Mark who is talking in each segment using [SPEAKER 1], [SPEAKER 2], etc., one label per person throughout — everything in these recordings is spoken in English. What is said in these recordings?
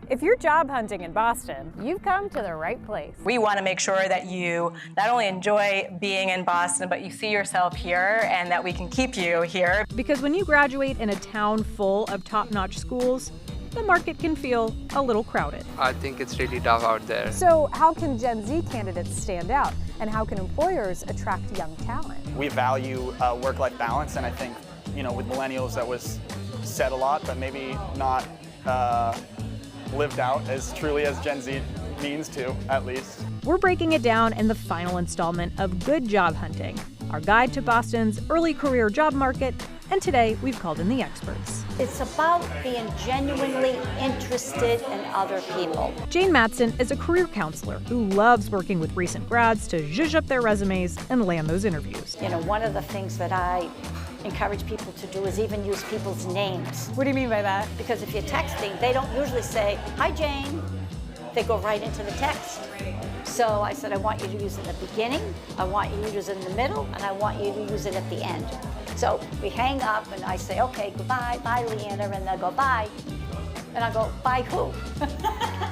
[SPEAKER 1] If you're job hunting in Boston, you've come to the right place.
[SPEAKER 2] We want to make sure that you not only enjoy being in Boston, but you see yourself here and that we can keep you here.
[SPEAKER 1] Because when you graduate in a town full of top-notch schools, the market can feel a little crowded.
[SPEAKER 3] I think it's really tough out there.
[SPEAKER 1] So how can Gen Z candidates stand out? And how can employers attract young talent?
[SPEAKER 4] We value work-life balance, and I think, with millennials that was said a lot, but maybe not lived out as truly as Gen Z means to, at least.
[SPEAKER 1] We're breaking it down in the final installment of Good Job Hunting, our guide to Boston's early career job market, and today we've called in the experts.
[SPEAKER 5] It's about being genuinely interested in other people.
[SPEAKER 1] Jane Matson is a career counselor who loves working with recent grads to zhuzh up their resumes and land those interviews.
[SPEAKER 5] One of the things that I encourage people to do is even use people's names.
[SPEAKER 1] What do you mean by that?
[SPEAKER 5] Because if you're texting, they don't usually say, "Hi, Jane." They go right into the text. So I said, I want you to use it at the beginning, I want you to use it in the middle, and I want you to use it at the end. So we hang up and I say, okay, goodbye, bye, Leander, and they'll go, bye. And I go, bye who?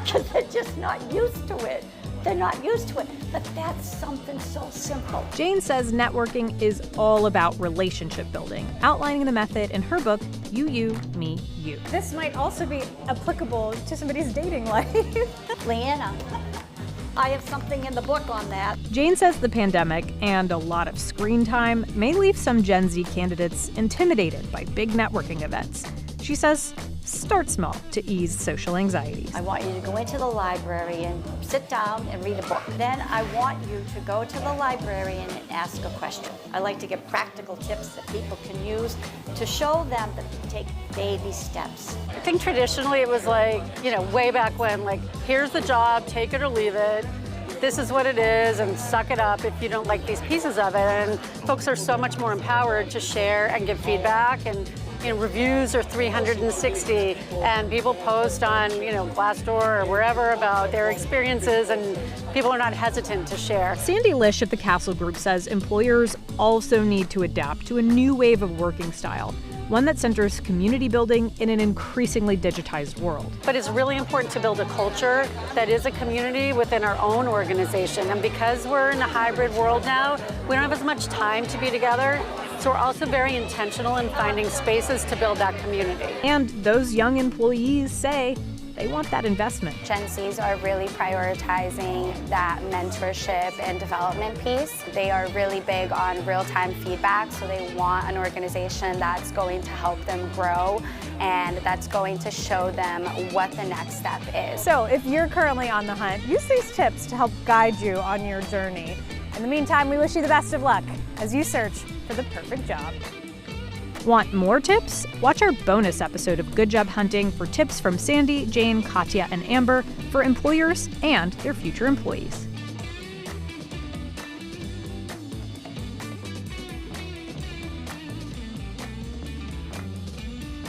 [SPEAKER 5] Because they're just not used to it. They're not used to it, but that's something so simple.
[SPEAKER 1] Jane says networking is all about relationship building, outlining the method in her book, You, Me, You. This might also be applicable to somebody's dating life.
[SPEAKER 5] Leanna, I have something in the book on that.
[SPEAKER 1] Jane says the pandemic and a lot of screen time may leave some Gen Z candidates intimidated by big networking events. She says, start small to ease social anxieties.
[SPEAKER 5] I want you to go into the library and sit down and read a book. Then I want you to go to the librarian and ask a question. I like to give practical tips that people can use to show them that they take baby steps.
[SPEAKER 6] I think traditionally it was like, way back when, here's the job, take it or leave it. This is what it is, and suck it up if you don't like these pieces of it. And folks are so much more empowered to share and give feedback, and reviews are 360, and people post on Glassdoor or wherever about their experiences, and people are not hesitant to share.
[SPEAKER 1] Sandy Lish at the Castle Group says employers also need to adapt to a new wave of working style, one that centers community building in an increasingly digitized world.
[SPEAKER 6] But it's really important to build a culture that is a community within our own organization. And because we're in a hybrid world now, we don't have as much time to be together. So we're also very intentional in finding spaces to build that community.
[SPEAKER 1] And those young employees say they want that investment.
[SPEAKER 7] Gen Zs are really prioritizing that mentorship and development piece. They are really big on real-time feedback, so they want an organization that's going to help them grow and that's going to show them what the next step is.
[SPEAKER 1] So if you're currently on the hunt, use these tips to help guide you on your journey. In the meantime, we wish you the best of luck as you search for the perfect job. Want more tips? Watch our bonus episode of Good Job Hunting for tips from Sandy, Jane, Katya, and Amber for employers and their future employees.